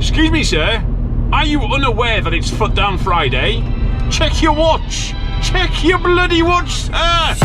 Excuse me, sir. Are you unaware that it's Foot Down Friday? Check your watch. Check your bloody watch, sir.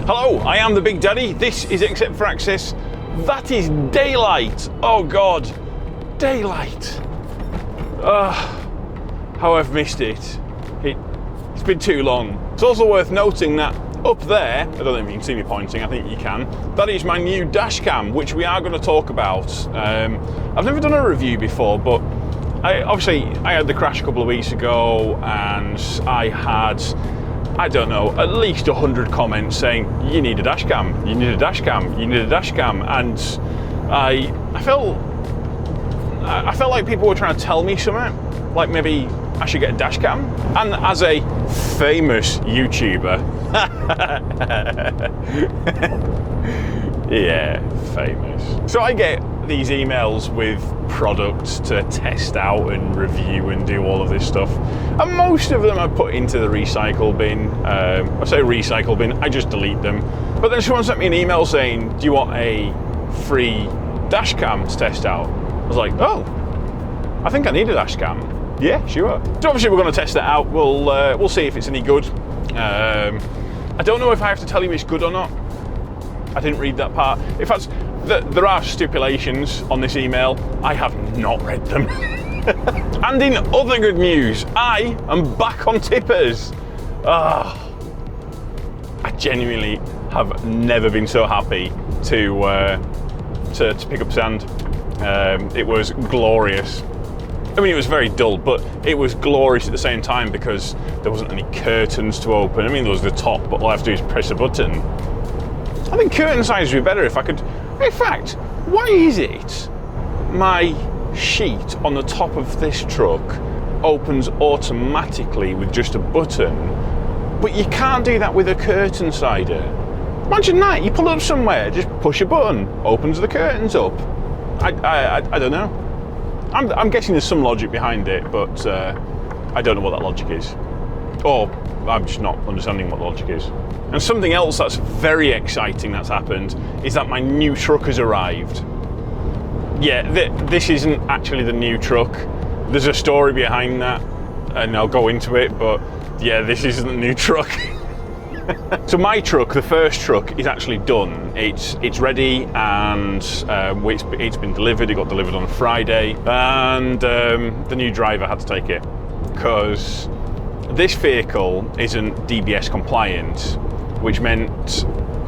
Hello, I am the Big Daddy. This is Except for Access. That is daylight. Oh God, daylight. How I've missed it. It's been too long. It's also worth noting that up there, I don't know if you can see me pointing, I think you can, that is my new dash cam, which we are going to talk about. I've never done a review before, but I had the crash a couple of weeks ago, and I had, I don't know, at least 100 comments saying, you need a dash cam, you need a dash cam, you need a dash cam. And I felt like people were trying to tell me something, like maybe I should get a dash cam. And as a famous YouTuber, yeah, famous. So I get these emails with products to test out and review and do all of this stuff, and most of them I put into the recycle bin. I say recycle bin, I just delete them. But then someone sent me an email saying, do you want a free dash cam to test out? I was like, oh, I think I need a dash cam. Yeah, sure. So obviously we're going to test it out. We'll see if it's any good. I don't know if I have to tell you it's good or not. I didn't read that part. In fact, there are stipulations on this email. I have not read them. And in other good news, I am back on tippers. I genuinely have never been so happy to pick up sand. It was glorious. I mean, it was very dull, but it was glorious at the same time because there wasn't any curtains to open. I mean, there was the top, but all I have to do is press a button. I think curtain size would be better if I could. In fact, why is it my sheet on the top of this truck opens automatically with just a button, but you can't do that with a curtain sider? Imagine that, you pull it up somewhere, just push a button, opens the curtains up. I don't know. I'm guessing there's some logic behind it, but I don't know what that logic is. Or I'm just not understanding what the logic is. And something else that's very exciting that's happened is that my new truck has arrived. Yeah, this isn't actually the new truck. There's a story behind that, and I'll go into it, but yeah, this isn't the new truck. So my truck, the first truck, is actually done. It's ready, and it's been delivered. It got delivered on Friday, and the new driver had to take it because this vehicle isn't DBS compliant, which meant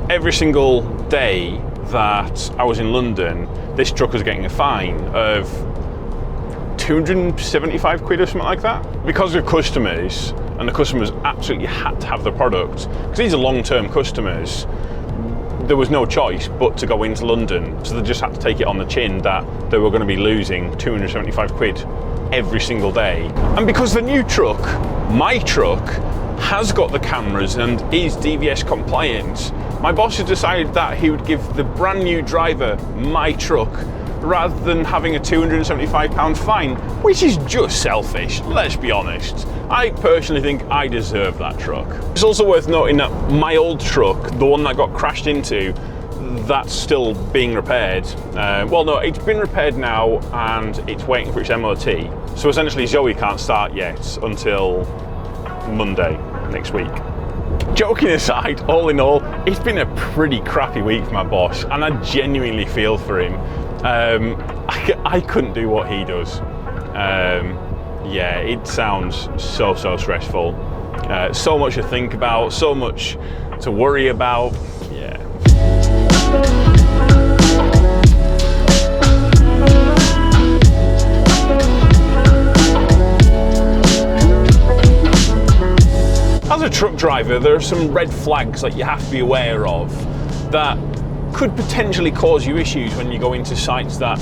every single day that I was in London, this truck was getting a fine of 275 quid or something like that. Because we're customers, and the customers absolutely had to have the product, because these are long-term customers, there was no choice but to go into London, so they just had to take it on the chin that they were going to be losing 275 quid every single day. And because the new truck, my truck, has got the cameras and is DVS compliant, my boss has decided that he would give the brand new driver my truck rather than having a £275 fine, which is just selfish, let's be honest. I personally think I deserve that truck. It's also worth noting that my old truck, the one that got crashed into, that's still being repaired. Well, no, it's been repaired now and it's waiting for its MOT. So essentially Zoe can't start yet until Monday next week. Joking aside, all in all, it's been a pretty crappy week for my boss, and I genuinely feel for him. I couldn't do what he does. Yeah, it sounds so stressful. So much to think about, so much to worry about. Yeah. As a truck driver, there are some red flags that you have to be aware of that could potentially cause you issues when you go into sites that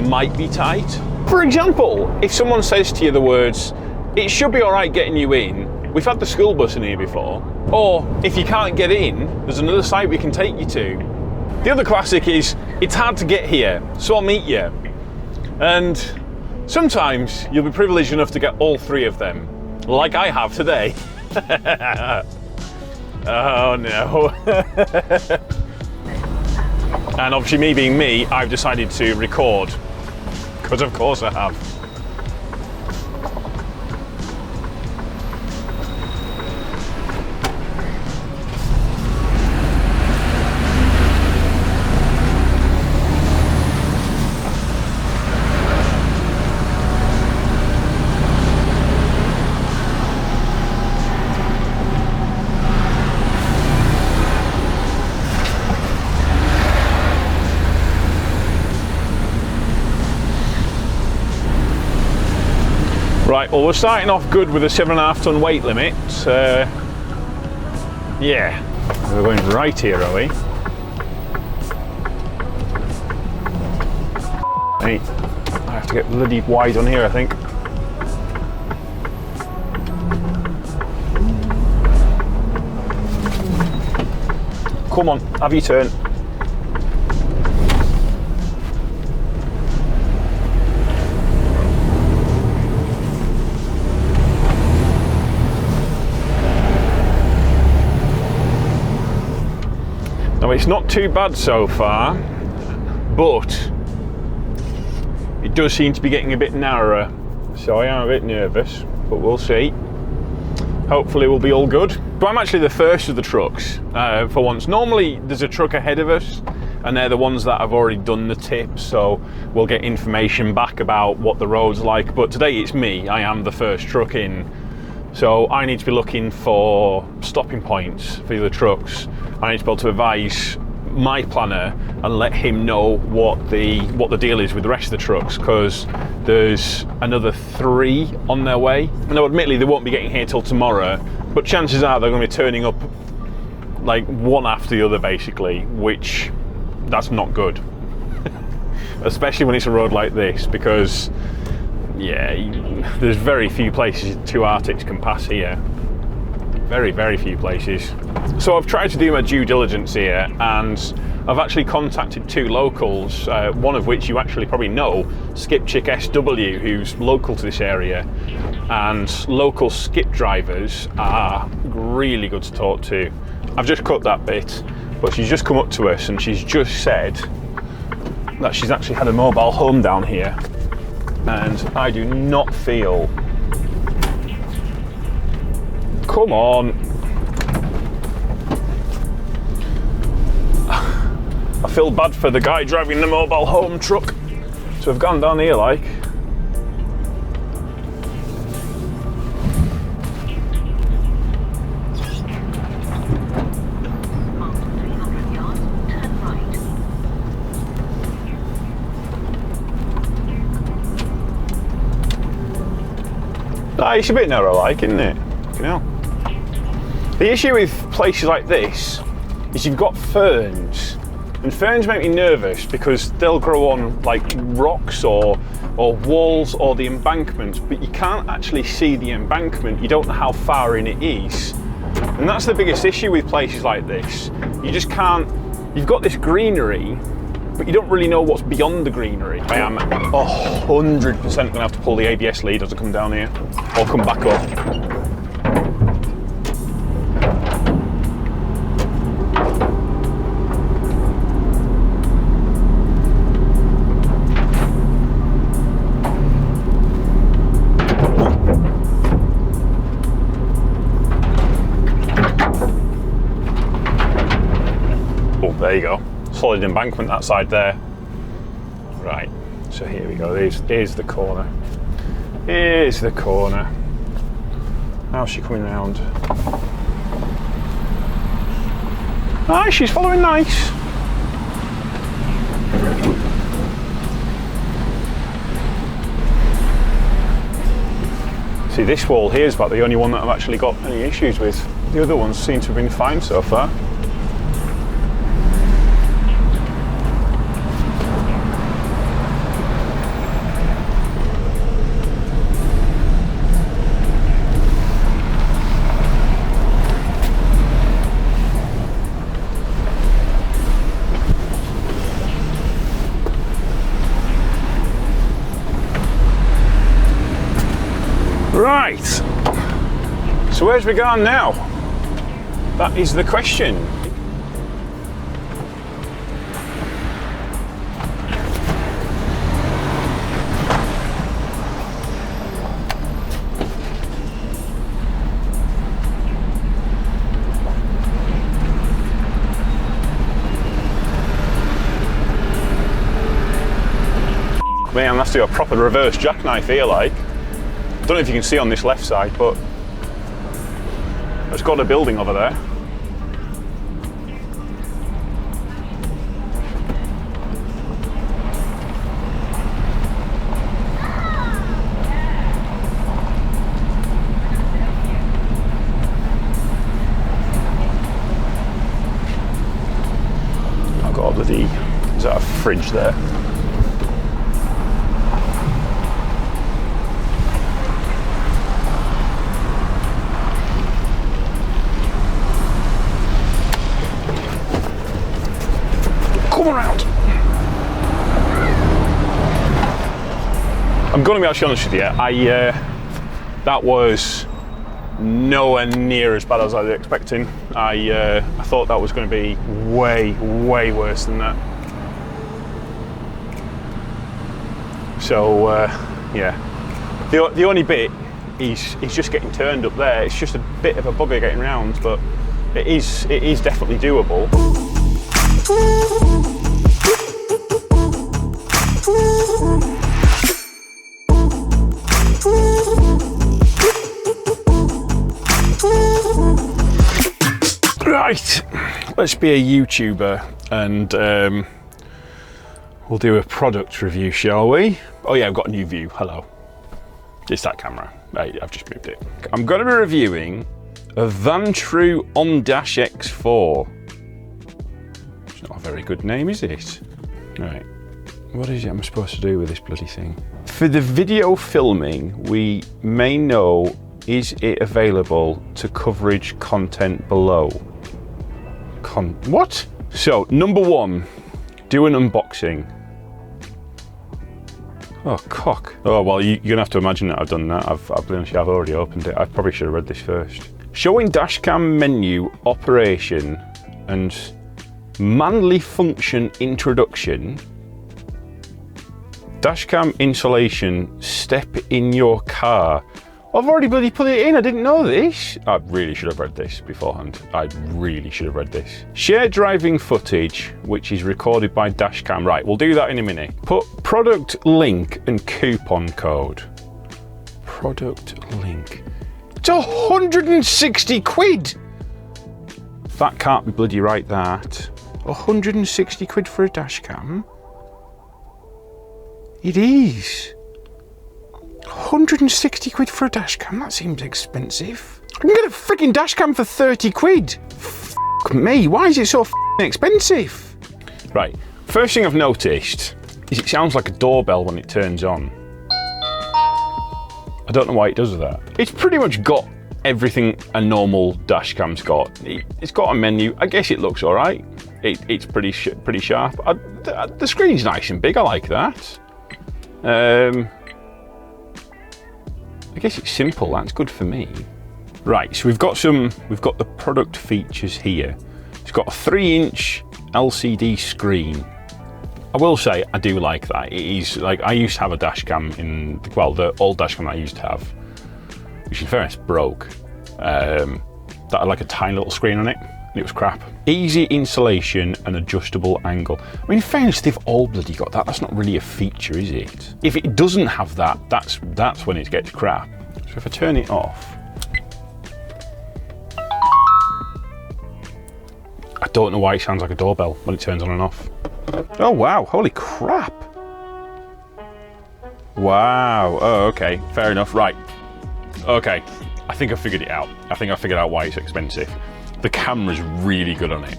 might be tight. For example, if someone says to you the words, "It should be all right getting you in, we've had the school bus in here before," or "If you can't get in, there's another site we can take you to," The other classic is, it's hard to get here, so I'll meet you. And sometimes you'll be privileged enough to get all three of them, like I have today. Oh no. And obviously, me being me, I've decided to record, because of course I have. Right, well, we're starting off good with a 7.5 ton weight limit. Yeah, we're going right here, are we? Hey, I have to get bloody wide on here, I think. Come on, have your turn. Now, it's not too bad so far, but it does seem to be getting a bit narrower, so I am a bit nervous, but we'll see. Hopefully we'll be all good. So I'm actually the first of the trucks for once. Normally there's a truck ahead of us, and they're the ones that have already done the tip, so we'll get information back about what the road's like, but today it's me. I am the first truck in, so I need to be looking for stopping points for the other trucks. I need to be able to advise my planner and let him know what the deal is with the rest of the trucks, because there's another 3 on their way. Now, admittedly, they won't be getting here till tomorrow, but chances are they're going to be turning up like one after the other, basically, which that's not good. Especially when it's a road like this, because yeah, there's very few places 2 Arctics can pass here. Very, very few places. So I've tried to do my due diligence here, and I've actually contacted 2 locals, one of which you actually probably know, Skipchick SW, who's local to this area. And local skip drivers are really good to talk to. I've just cut that bit, but she's just come up to us and she's just said that she's actually had a mobile home down here, and I do not feel... Come on. I feel bad for the guy driving the mobile home truck to have gone down here like. It's a bit narrow like, isn't it? You know. The issue with places like this is you've got ferns, and ferns make me nervous because they'll grow on like rocks or walls or the embankment, but you can't actually see the embankment. You don't know how far in it is, and that's the biggest issue with places like this. You just can't. You've got this greenery, but you don't really know what's beyond the greenery. I am 100% going to have to pull the ABS lead as I come down here, or come back up. There you go, solid embankment that side there. Right, so here we go, here's the corner. Here's the corner. How's she coming round? Ah, she's following nice. See, this wall here is about the only one that I've actually got any issues with. The other ones seem to have been fine so far. Right. So where's we gone now? That is the question. Man, I'm gonna have to do a proper reverse jackknife here, like. I don't know if you can see on this left side, but there's got a building over there. I've got a bloody, is that a fridge there? Around. I'm going to be actually honest with you. That was nowhere near as bad as I was expecting. I thought that was going to be way worse than that. So yeah, the only bit is just getting turned up there. It's just a bit of a bugger getting round, but it is definitely doable. Right, let's be a YouTuber and we'll do a product review, shall we? Oh yeah, I've got a new view. Hello. It's that camera. Right, I've just moved it. I'm going to be reviewing a Vantrue OnDash X4. It's not a very good name, is it? Right. What is it I'm supposed to do with this bloody thing? For the video filming, we may know, is it available to coverage content below? What? So, number one, do an unboxing. Oh, cock. Oh, well, you're gonna have to imagine that I've done that. I've already opened it. I probably should have read this first. Showing dashcam menu operation and manly function introduction. Dashcam installation, step in your car. I've already bloody put it in, I didn't know this. I really should have read this beforehand. I really should have read this. Share driving footage, which is recorded by dashcam. Right, we'll do that in a minute. Put product link and coupon code. Product link. It's 160 quid. That can't be bloody right, that. 160 quid for a dashcam? It is. 160 quid for a dashcam, that seems expensive. I can get a freaking dashcam for 30 quid. Fuck me, why is it so expensive? Right, first thing I've noticed is it sounds like a doorbell when it turns on. I don't know why it does that. It's pretty much got everything a normal dashcam's got. It's got a menu, I guess it looks all right. It's pretty sharp. The screen's nice and big, I like that. I guess it's simple, that's good for me. Right, so we've got the product features here. It's got a 3-inch LCD screen. I will say, I do like that. It is, like, I used to have a dashcam the old dashcam I used to have, which in fairness broke. That had like a tiny little screen on it, and it was crap. Easy installation and adjustable angle. I mean, in fairness, they've all bloody got that. That's not really a feature, is it? If it doesn't have that, that's when it gets crap. So if I turn it off, I don't know why it sounds like a doorbell when it turns on and off. Oh wow, holy crap. Wow, oh okay, fair enough, right. Okay, I think I figured it out. I think I figured out why it's expensive. The camera's really good on it.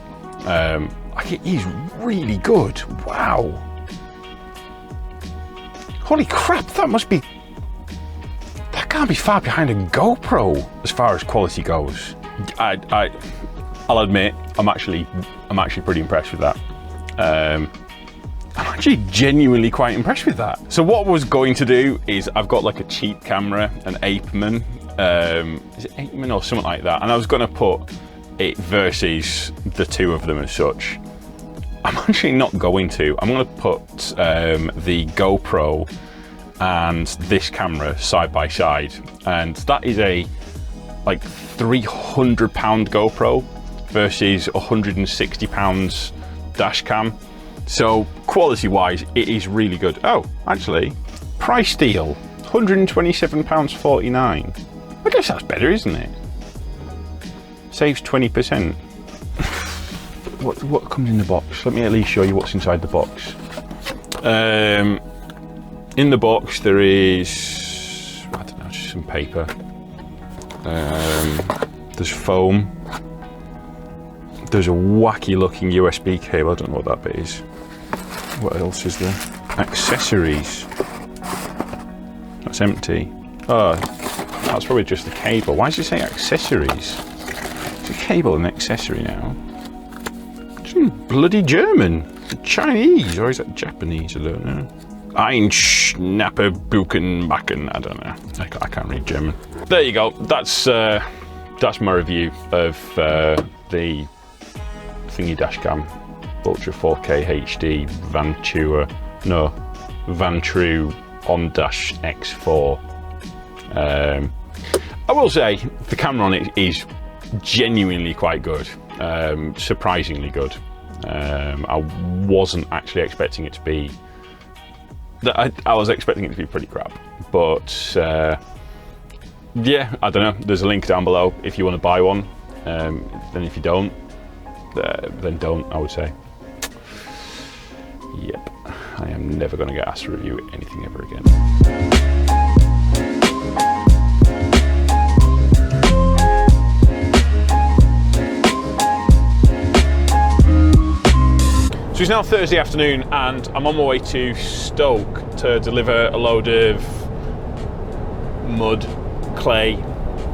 It is really good. Wow. Holy crap, that can't be far behind a GoPro as far as quality goes. I'll admit, I'm actually pretty impressed with that. I'm actually genuinely quite impressed with that. So what I was going to do is I've got like a cheap camera, an Apeman. Is it Apeman or something like that? And I was going to put it versus the two of them as such. I'm actually not going to. I'm going to put the GoPro and this camera side by side. And that is a like £300 GoPro versus £160 dash cam. So quality wise, it is really good. Oh, actually, price deal, £127.49. I guess that's better, isn't it? Saves 20%. What comes in the box? Let me at least show you what's inside the box. In the box there is, I don't know, just some paper. There's foam. There's a wacky looking USB cable. I don't know what that bit is. What else is there? Accessories. That's empty. Oh, that's probably just the cable. Why does it say accessories? It's a cable and accessory now. It's in bloody German. Chinese, or is that Japanese? I don't know. Ein Schnapper Buchenbacken. I don't know. I can't read German. There you go. That's my review of the Thingy Dashcam Ultra 4K HD Vantrue On-Dash X4. I will say the camera on it is genuinely quite good, surprisingly good. I wasn't actually expecting it to be. I was expecting it to be pretty crap, but yeah, I don't know. There's a link down below if you want to buy one. Then if you don't, then don't, I would say. Yep, I am never going to get asked to review anything ever again. So it's now Thursday afternoon and I'm on my way to Stoke to deliver a load of mud, clay.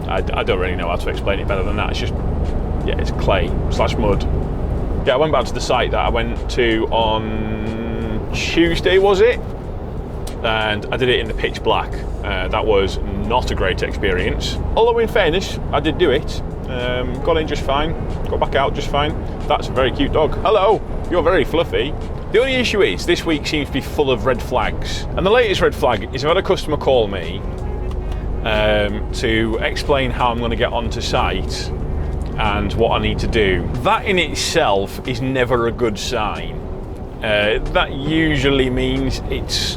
I don't really know how to explain it better than that. It's just, yeah, it's clay / mud. Yeah, I went back to the site that I went to on Tuesday, was it? And I did it in the pitch black. That was not a great experience. Although in fairness, I did do it. Got in just fine, got back out just fine. That's a very cute dog. Hello, you're very fluffy. The only issue is this week seems to be full of red flags. And the latest red flag is I've had a customer call me to explain how I'm going to get onto site and what I need to do. That in itself is never a good sign. That usually means it's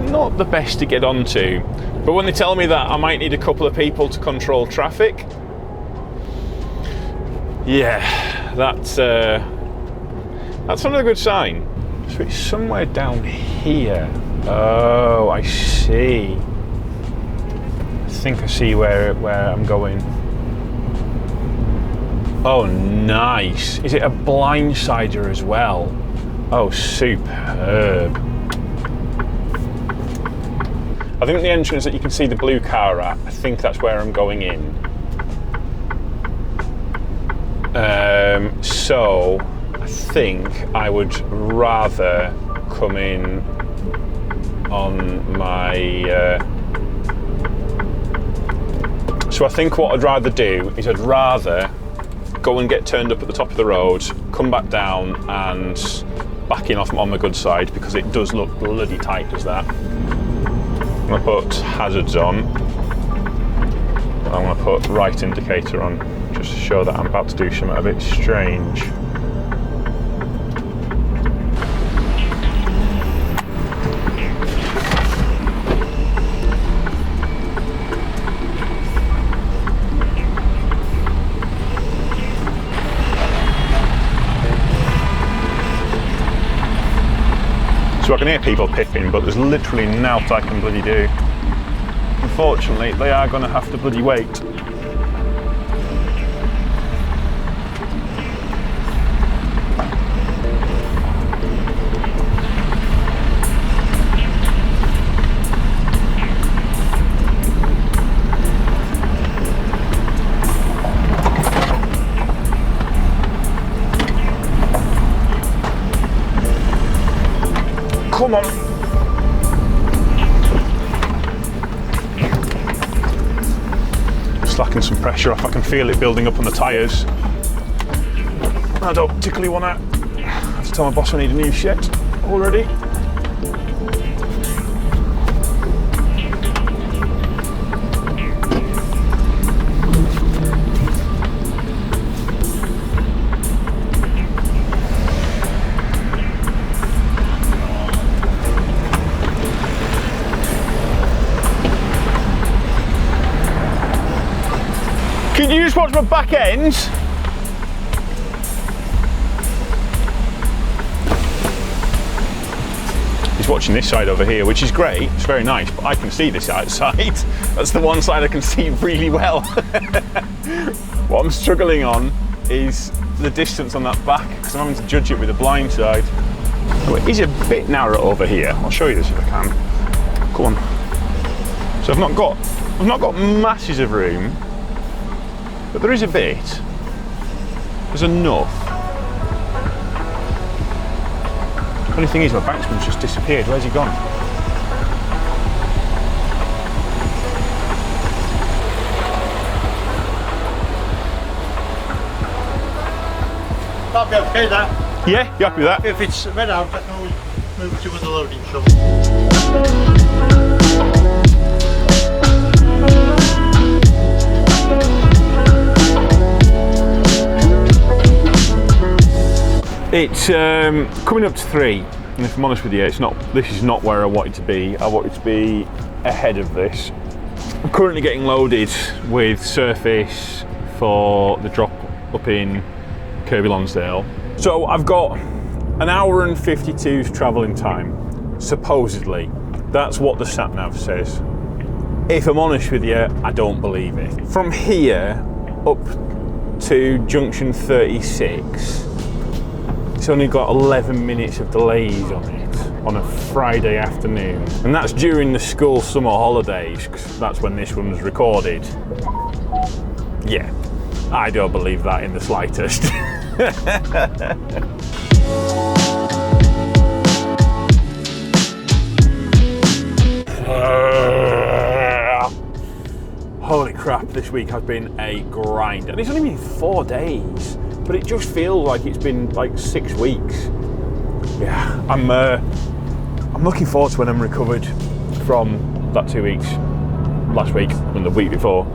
not the best to get onto. But when they tell me that I might need a couple of people to control traffic, yeah, that's not a good sign. So it's somewhere down here. Oh, I see. I think I see where I'm going. Oh, nice. Is it a blindsider as well? Oh, superb. I think the entrance that you can see the blue car at, I think that's where I'm going in. So I think I would rather come in on my... So I think what I'd rather do is I'd rather go and get turned up at the top of the road, come back down and back in off on my good side, because it does look bloody tight, does that. I'm going to put hazards on. I'm going to put right indicator on, just to show that I'm about to do something a bit strange. So I can hear people pipping, but there's literally nought I can bloody do. Unfortunately, they are going to have to bloody wait. Come on. Slacking some pressure off. I can feel it building up on the tyres. I don't particularly want to have to tell my boss I need a new shit already. Can you just watch my back end? He's watching this side over here, which is great. It's very nice, but I can see this outside. That's the one side I can see really well. What I'm struggling on is the distance on that back, because I'm having to judge it with the blind side. Oh, it is a bit narrow over here. I'll show you this if I can. Come on. So I've not got masses of room. But there is a bit. There's enough. Funny thing is, my banksman's just disappeared. Where's he gone? That'll be okay, that. Yeah, you happy with that? If it's red out, I can always move to the loading shovel. It's coming up to 3, and if I'm honest with you, this is not where I wanted to be. I wanted to be ahead of this. I'm currently getting loaded with surface for the drop up in Kirkby Lonsdale. So I've got an hour and 52's travelling time, supposedly. That's what the sat nav says. If I'm honest with you, I don't believe it. From here up to junction 36, it's only got 11 minutes of delays on it on a Friday afternoon. And that's during the school summer holidays, because that's when this one was recorded. Yeah, I don't believe that in the slightest. Holy crap, this week has been a grind. And it's only been 4 days. But it just feels like it's been like 6 weeks. Yeah, I'm looking forward to when I'm recovered from that 2 weeks last week and the week before.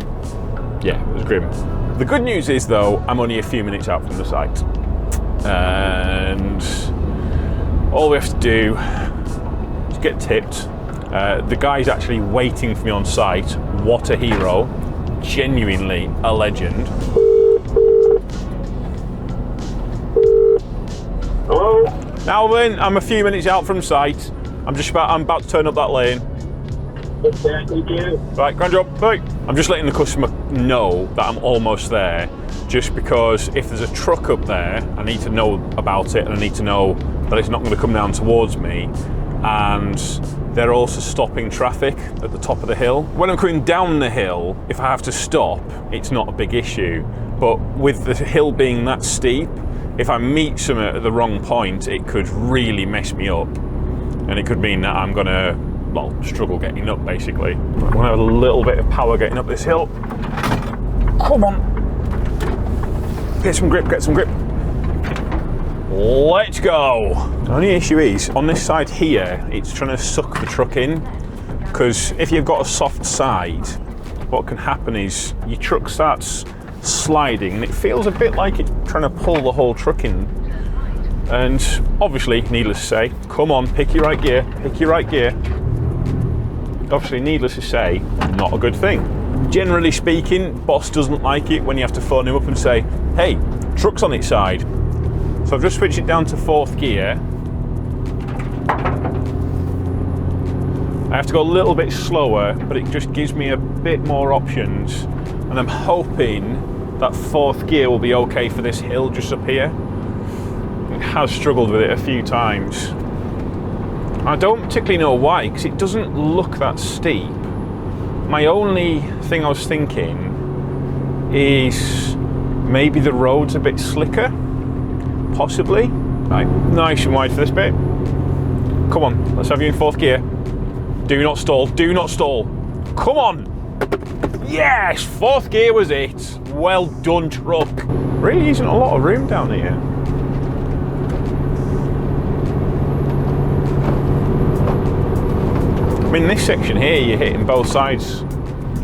Yeah, it was grim. The good news is though, I'm only a few minutes out from the site, and all we have to do is get tipped. The guy's actually waiting for me on site. What a hero! Genuinely a legend. Hello? Alvin, I'm a few minutes out from site. I'm about to turn up that lane. Okay, thank you. Right, grand job, bye. I'm just letting the customer know that I'm almost there, just because if there's a truck up there, I need to know about it, and I need to know that it's not going to come down towards me. And they're also stopping traffic at the top of the hill. When I'm coming down the hill, if I have to stop, it's not a big issue. But with the hill being that steep, if I meet something at the wrong point, it could really mess me up. And it could mean that I'm gonna, well, struggle getting up, basically. I'm gonna have a little bit of power getting up this hill. Come on. Get some grip, get some grip. Let's go. The only issue is, on this side here, it's trying to suck the truck in. Because if you've got a soft side, what can happen is your truck starts sliding and it feels a bit like it's trying to pull the whole truck in. And obviously, needless to say, come on, pick your right gear, pick your right gear. Obviously, needless to say, not a good thing. Generally speaking, boss doesn't like it when you have to phone him up and say, hey, truck's on its side. So I've just switched it down to 4th gear. I have to go a little bit slower, but it just gives me a bit more options. And I'm hoping that 4th gear will be okay for this hill just up here. I have struggled with it a few times. I don't particularly know why, because it doesn't look that steep. My only thing I was thinking is maybe the road's a bit slicker, possibly. Right, nice and wide for this bit. Come on, let's have you in 4th gear. Do not stall, do not stall. Come on. Yes, 4th gear was it. Well done, truck. Really isn't a lot of room down here. I mean, this section here, you're hitting both sides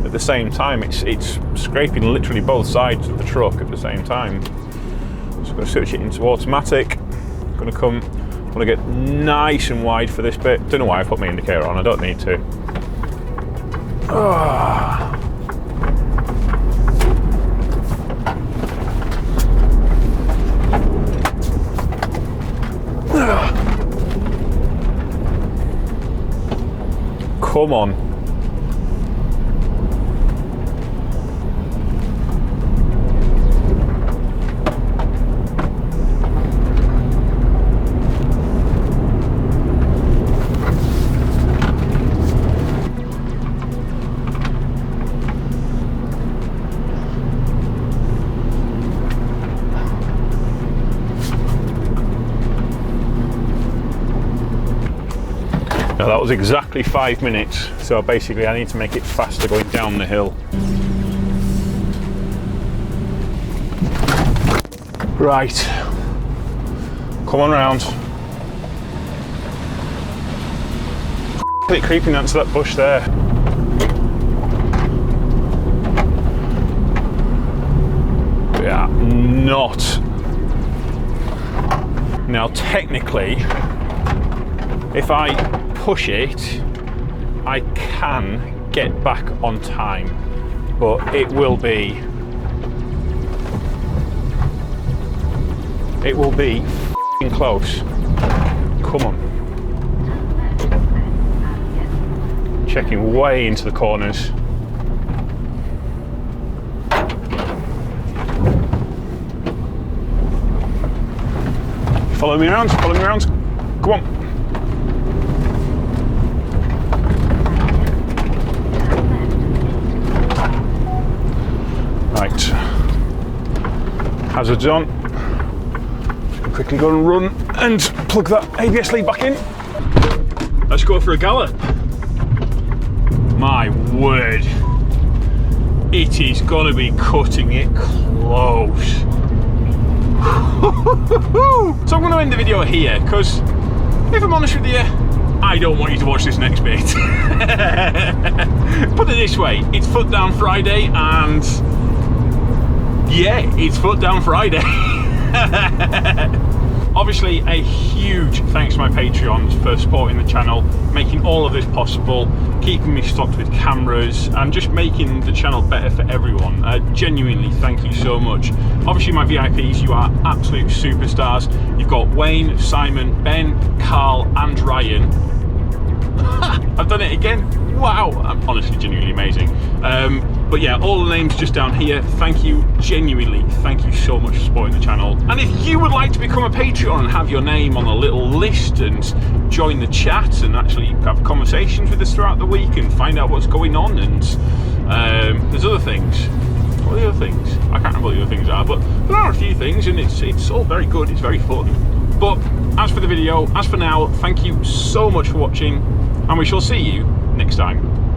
at the same time. It's scraping literally both sides of the truck at the same time. So I'm going to switch it into automatic. I'm going to come, I'm going to get nice and wide for this bit. Don't know why I put my indicator on, I don't need to. Come on. Now that was exactly 5 minutes, so basically I need to make it faster going down the hill. Right, come on round. It creeping onto that bush there. Yeah, not. Now technically, if I push it, I can get back on time, but it will be f***ing close. Come on. Checking way into the corners. Follow me around, follow me around. Come on. Right, hazards on. Just quickly go and run and plug that ABS lead back in. Let's go for a gallop. My word, it is going to be cutting it close. So I'm going to end the video here because, if I'm honest with you, I don't want you to watch this next bit. Put it this way, it's Foot Down Friday and yeah, it's Foot Down Friday. Obviously, a huge thanks to my Patreons for supporting the channel, making all of this possible, keeping me stocked with cameras, and just making the channel better for everyone. Genuinely, thank you so much. Obviously, my VIPs, you are absolute superstars. You've got Wayne, Simon, Ben, Carl, and Ryan. I've done it again. Wow, I'm honestly genuinely amazing. But yeah, all the names just down here. Thank you, genuinely, thank you so much for supporting the channel. And if you would like to become a Patreon and have your name on a little list and join the chat and actually have conversations with us throughout the week and find out what's going on, and there's other things. What are the other things? I can't remember what the other things are, but there are a few things, and it's all very good, it's very fun. But as for the video, as for now, thank you so much for watching, and we shall see you next time.